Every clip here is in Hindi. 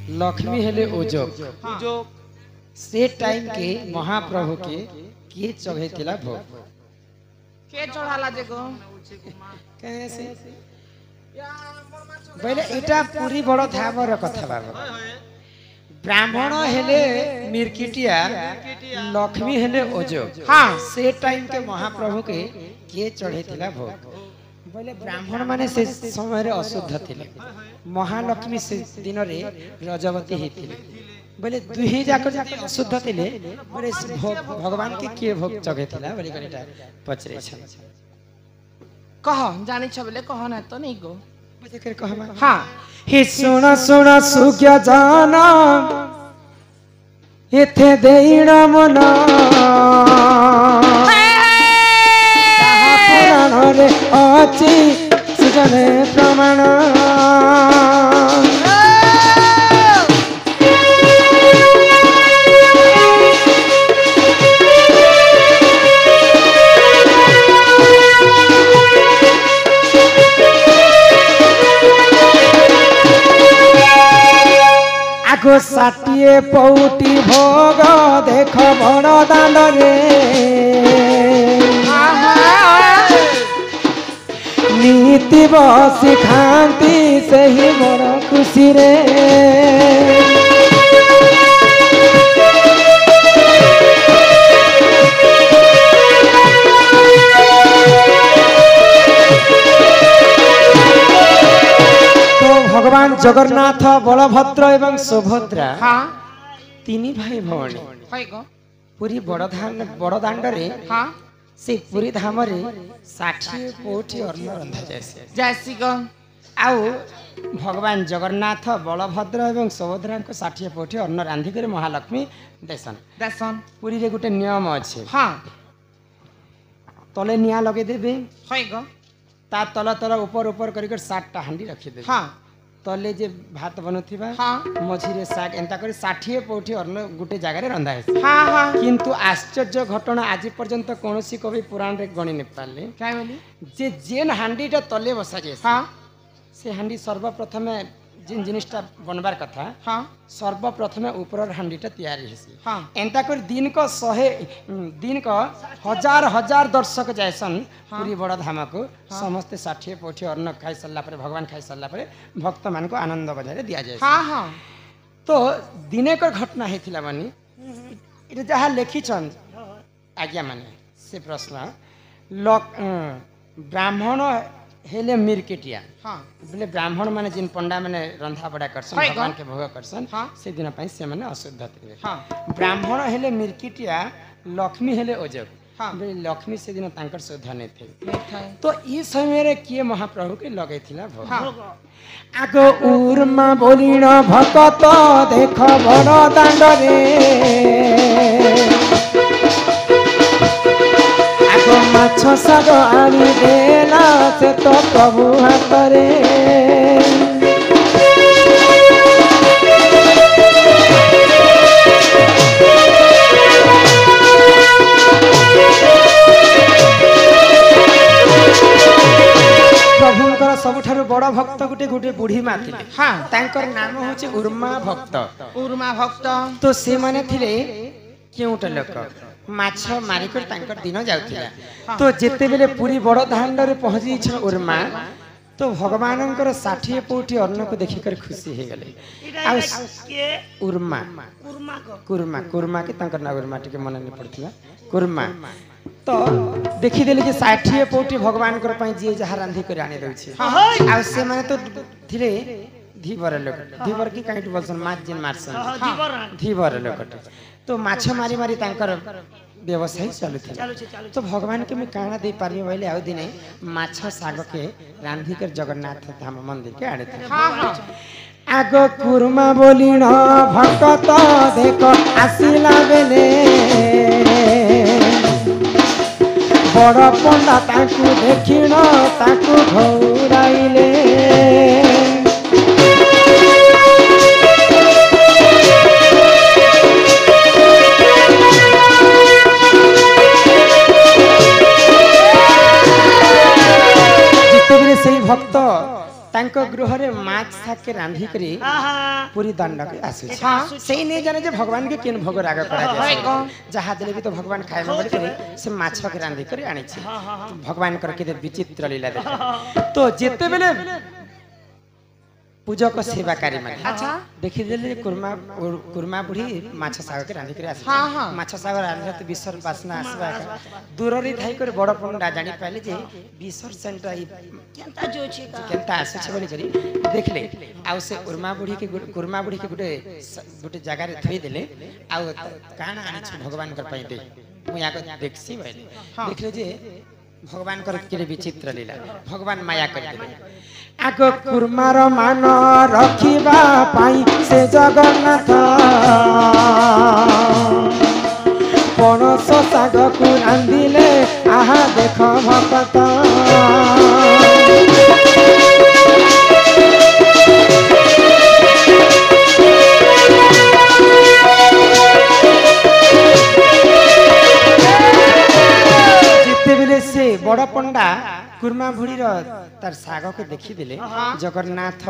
लक्ष्मी हेले ओजोग से टाइम के महाप्रभु के किए चढ़ेला भोग के चढ़ाला जे गो कैसे पहले एटा पूरी बड़ धामर कथा बाबा ब्राह्मण हेले मिर्किटिया लक्ष्मी हेले ओजोग हाँ से टाइम के महाप्रभु के किए चढ़ेला भोग बोले ब्राह्मण माने से समय रे अशुद्ध थिले महालक्ष्मी से दिन रे रजवती हेतिले बोले दुही जाक जाक अशुद्ध थिले बोले भगवान के किए भोग चढ़ेला बोले कनिटा पचरे छ कह जानि छ बोले कह ना तो नहीं गो बुझे कर कहबा हाँ हे सुन सुन सुज्ञ जाना एथे देइणा मना पुराण रे अछि सुजने प्रमाण आगो साटिए पौटी भोग देख बड़ दांड रे नीति बसी खाती से ही बड़ खुशी रे भगवान जगन्नाथ बलभद्र एवं सुभद्रा हाँ तीन भाई भौणी होय गो पूरी बड़ दांड रे हाँ से पूरी धाम रे 60 कोटी अन्न रंधा जायसे जैसी गो आउ भगवान जगन्नाथ बलभद्र एवं सुभद्रा को 60 कोटी अन्न रांधि कर महालक्ष्मी देसन दसन पूरी रे गुटे नियम अछि हाँ तले निया लगे देबे होय गो ता तल तल ऊपर ऊपर कर 60 टा हांडी रखि देबे हाँ तले जे भात बनुथिबा हाँ मझिरे साग एंता कर 60 कोटी अन्न गुटे जगह रे रंधा है हाँ हाँ किंतु आश्चर्य घटना आज पर्यंत कोनोसी कवि पुराण रे गणी न पाले क्या बोली जे जेन हांडीटा तले बसा जे हाँ से हांडी सर्वप्रथम जिन जिनिसटा बनबार कथा हाँ सर्वप्रथम ऊपर हांडीटा तैयारी हेसी हाँ एंता कर दिन को 100 दिन को हजार हजार दर्शक जायसन पूरी बड़ धाम को समस्त 60 कोटी अन्न खाई सल्ला पर भगवान खाई सल्ला पर भक्त मान को आनंद बजारे दिया जाय हाँ हाँ तो दिने कर घटना हेथिला मानी इटा जहाँ लेखी छन आज्ञा माने से प्रश्न ब्राह्मण हेले मिर्केटिया हाँ बोले ब्राह्मण माने जिन पंडा माने रंधा बड़ा करसन हाय भगवान गो। के भोग करसन हाँ। से दिन पई से माने अशुद्ध थिले हाँ ब्राह्मण हेले मिर्केटिया लक्ष्मी हेले ओजग हाँ। बोले लक्ष्मी से दिन तांकर शुद्ध नै थे नहीं था तो ई समय रे किए महाप्रभु के लगे थिला भोग हाँ आगो उर्मा बोलिण भकत देख बड़ दांड रे आगो माछ साग आनी देला से तो प्रभु हाथ रे प्रभुंकर सबुठारु बड़ भक्त गुटे गुटे बुढ़ी मा थिले हाँ तांकर नाम होचे उर्मा भक्त उर्मा भक्त तो से माने थिले केउट लोक माछ मारी कर तांकर दिन जाउथिला तो जेते बेले पूरी बड़ दांड रे पहुंची छ उर्मा तो भगवानंकर 60 कोटी अन्न को देखि कर खुशी हे गले आ उर्मा कुर्मा कुर्मा के तांकर ना उर्मा टिके मन नै पड़थिला कुर्मा तो देखि देले कि 60 कोटी भगवान कर पई जे जहा रांधी कर आने दउ छै आ से माने तो थिले धीवर लोक धीवर की काइट बोलसन माछ जिन मारसन धीवर लोक तो माछ मारी मारी तांकर व्यवसाय चलुथिला तो भगवान के मैं काना दे पारबे बोले आउ दिने माछ साग के रांधी कर जगन्नाथ धाम मंदिर के आड़े थे हाँ हाँ आगो कुर्मा बोलिण भक्त देख आसिला बेले बड़ पंडा ताकू देखिण ताकू घौराइले भक्त तांको गृह रे माछ साके रांधी करी पूरी दंड के आसु हाँ। सही नहीं जाने जे भगवान के केन भोग राग करा हाय जाय कौन? जहा देले भी तो भगवान खाए में बड़ी करे से माछ के रांधी करी आनी छी भगवान कर के विचित्र लीला देख तो जेते बेले पूजक सेवाकारी माने अच्छा। देखि देले कुर्मा बुढ़ी माछ साग के रांधी करे आसी हाँ, हाँ। माछ साग रांधले तो बिसर बासना आसबा दूर रे थाई कर बड़ पंडा जानी पाले जे बिसर सेंटा केनता जो छी का केनता आसे छ बोली करी देखले आउ से कुर्मा बुढ़ी के गुटे जगह रे थई देले आउ काना आनी छ भगवान कर पई दे मु या देखसी भइले देखले जे भगवान कर के विचित्र लीला भगवान माया कर देले आगो कुर्मार मान रखिबा पाई से जगन्नाथ पणस साग को रांधिले आहा देख भक्त से बड़ पंडा कुर्मा भुड़ी तार साग के देखी दिले जगन्नाथ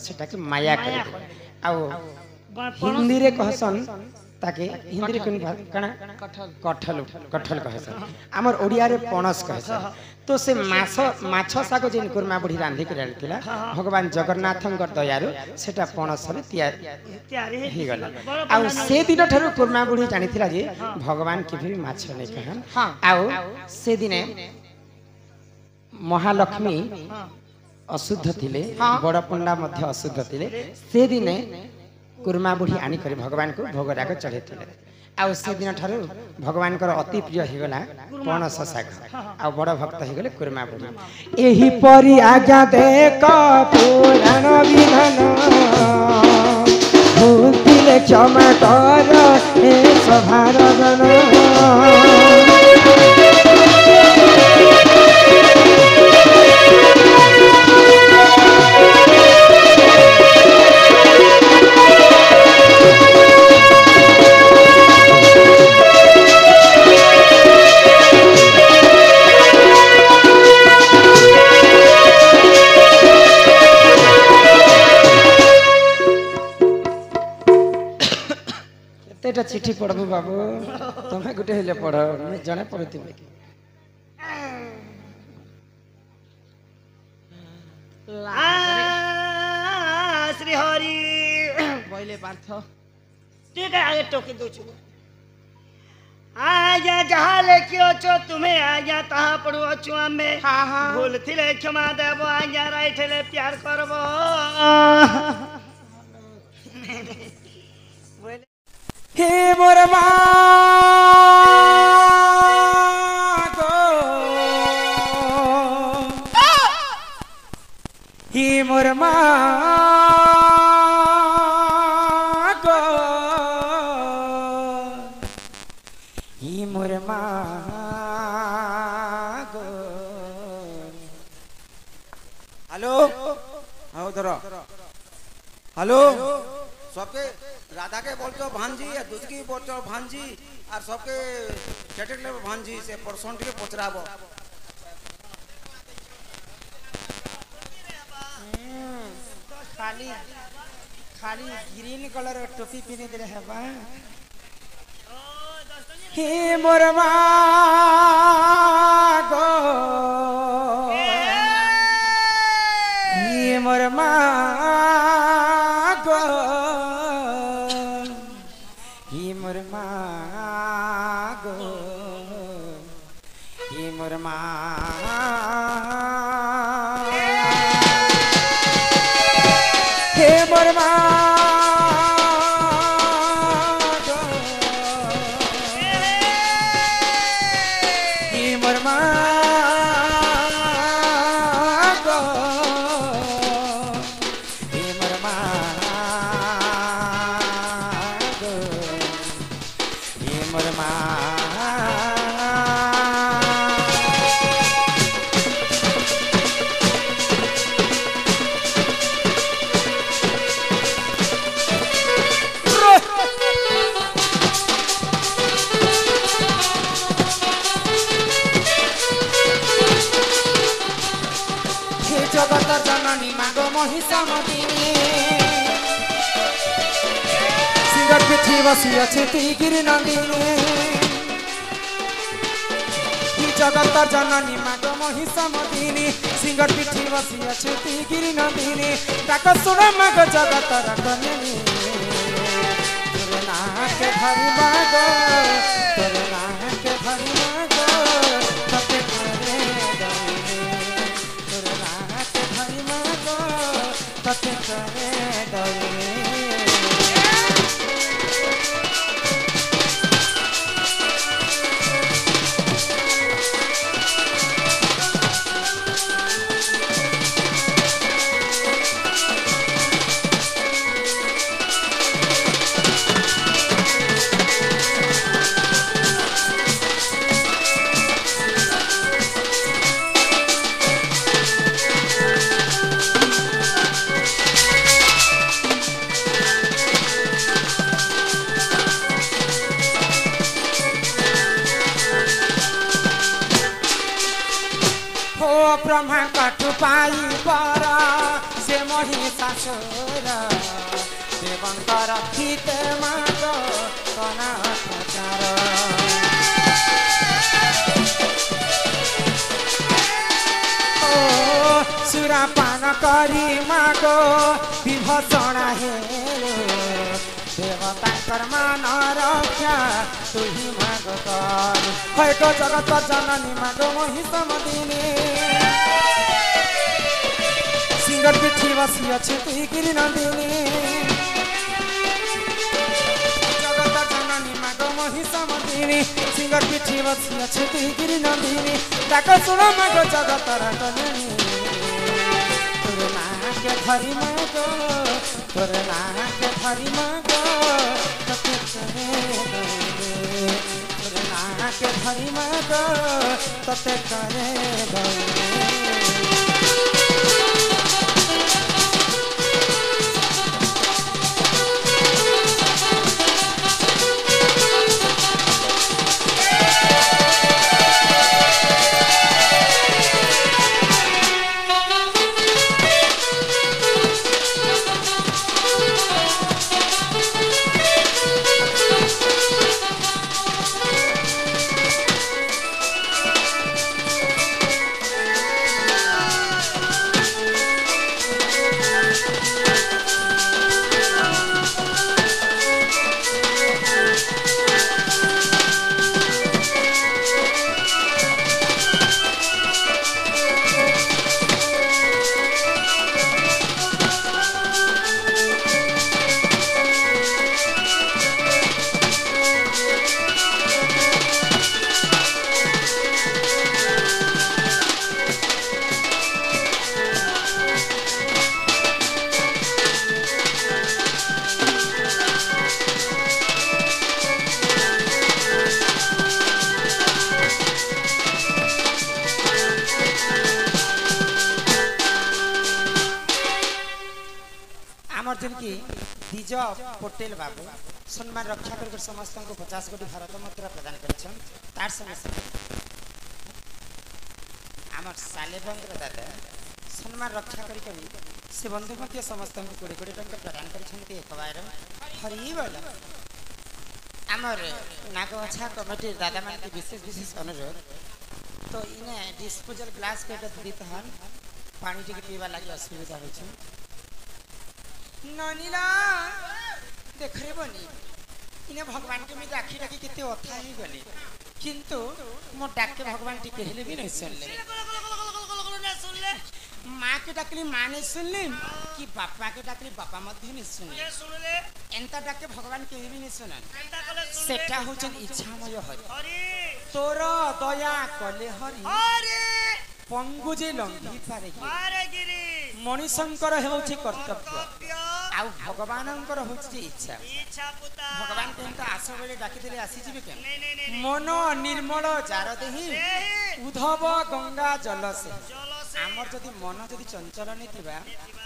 सेटा के माया करे आउ हिंदी रे कहसन ताके हिंदी रे कोन कणा कठल कठल कहसन हमर ओडिया रे पणस कहसन तो से माछ साग जेन कुर्मा बुढ़ी रांधी के रांधिला भगवान जगन्नाथंकर दयारु सेटा पणस रे तैयार हे गला आउ से दिन ठारू कुर्मा बुढ़ी जानिथिला जे भगवान के भी माछ नै कहन आउ से दिने महालक्ष्मी अशुद्ध थिले बड़ पंडा मध्य अशुद्ध थिले से दिने कुर्मा बुढ़ी आनी करे भगवान को भोग राग चढ़े थिले आउ से दिन ठारू भगवान कर अति प्रिय हे गला पणस साग आ बड़ भक्त हे गले कुर्मा बुढ़ी एही परि आज्ञा दे क पुराण विधान भूल दिले क्षमा कर हे सभार जन एटा चिट्ठी पढ़बू बाबू तुम्हें गुटे हेले पढ़ जने पढ़ुथिबे श्री हरि पहिले पार्थ ठीक है आगे टोकी दो छु आजा जहाँ लेखियो छो तुम्हें आजा तहाँ पढ़ुओ छु हमें हाँ, हाँ। भूल थिले क्षमा देबो आजा राइठले प्यार करबो हे मोर माँ गो हे मोर माँ गो हे मोर माँ गो हेलो आओ धरो हेलो सबके राधा के बोलते भांजी या दूध की बोलते भांजी और सबके चटक ले भांजी से परसेंट के पचराबो खाली खाली ग्रीन कलर टोपी पिने दे है बा हे मोर माँ गो हे मोर माँ गो हे मोर माँ गो हे मोर माँ हे मोर माँ गो हे मोर माँ गो हे मोर माँ गो हे मोर माँ ପିଠି ବସି ଅଛି ତିଗିରି ନନ୍ଦିନୀ জগত জননী মাগ মহিষমদিনী সিংহর পিঠি বসি আছে তিগিরি নন্দিনী ডাক শুণ মাগ জগত রকমিনী তোর নাকে ধরি মাগ তোর নাকে ধরি মাগ ততে করে দৌড়ে তোর নাকে ধরি মাগ ততে করে দৌড়ে ब्रह्मा कटु पाई पर से महिषासुर देवंकर हिते माग कना प्रचार सुरापान करी माग विभूषणा हे देवतांकर मान रक्षा तुही माग कर हैक जगत जननी माग महिषमदिनी सिंगर पिठी बसी अच्छे तिगिरी नंदिनी जगत जननी माग महिषमदिनी सिंगर पिठी बसी अच्छे तिगिरी नंदिनी डाक शुण माग जगत रकमिनी तोर नाके धरी माग तोर नाके धरी माग तते करे दौड़े तोर नाके धरी माग तते करे दौड़े द्विज पटेल बाबू सम्मान रक्षा कर समस्त को 50 कोटी भारत मुद्रा प्रदान करेछन तार संगे आमर सालेबंग दादा सम्मान रक्षा करी से बंधु मध्य समस्त को 20 कोटी टंका प्रदान करेछन एक बार हरि बोल आमर नागवछा कमिटी दादा मान के विशेष अनुरोध तो इने डिस्पोजल ग्लास के दीत हन पानी टिके पीवा लागि असुविधा होय छै ननीला देख रे बनी इने भगवान के मैं आखि डाकी केते अथा ही गले किंतु मो डाके भगवान टिके हेले भी नहीं सुनले माँ के डाकली माँ नहीं सुनली कि बापा के डाकली बापा मध्य नहीं सुनले एंता डाके भगवान के भी नहीं सुनन सेटा होचन इच्छामय हरि तोर दया कले हरि पंगु जे लंघी पारे गिरी मणिशंकर हेउछि कर्तव्य आउ भगवानंकर होछि इच्छा भगवान केनता आस बेले डाकी देले आसी जिबे केन मन निर्मल जार देहि उधव गंगा जल से आमर जदि मन जदि चंचल नहीं थिबा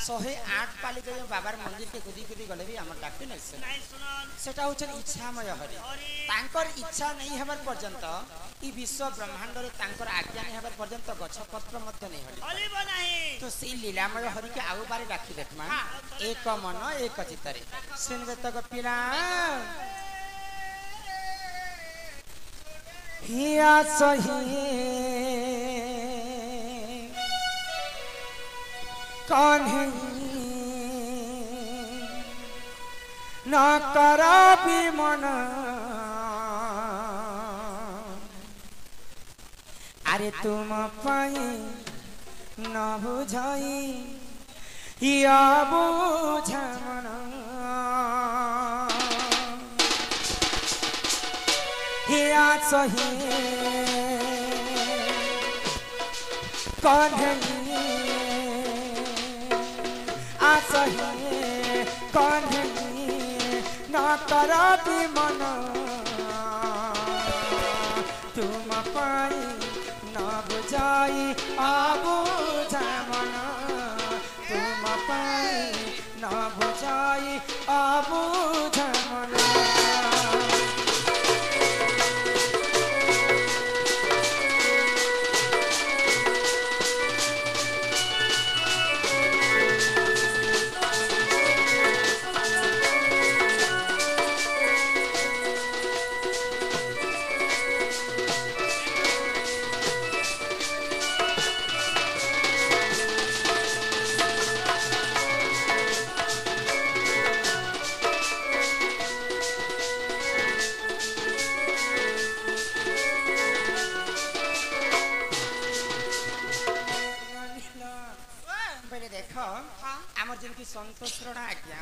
108 पाली के बाबार मंदिर के कुदी कुदी गले भी आमर डाके नै सेटा होछन इच्छामय हरि तांकर इच्छा नहीं हेबर पर्यंत ई विश्व ब्रह्मांड रे तांकर आज्ञा नहीं हेबर पर्यंत गछ पत्र मध्य नहीं हरि हलिबो नाही तो से लीलामय हरि के आउ बारे डाकी देखमा एक मन मन एक चित्तरे सुनबे तक पिला हिया सही कान्हे न करा मन अरे तुम पाई न बुझाई या बुझ मन हिया सही कान्हे आसही कान्हे न करा मन तुम पाई न बुझाई आबुझ मन तुम पाई न बुझाई आबुझ मन देख आमर जेमती संतोष आज्ञा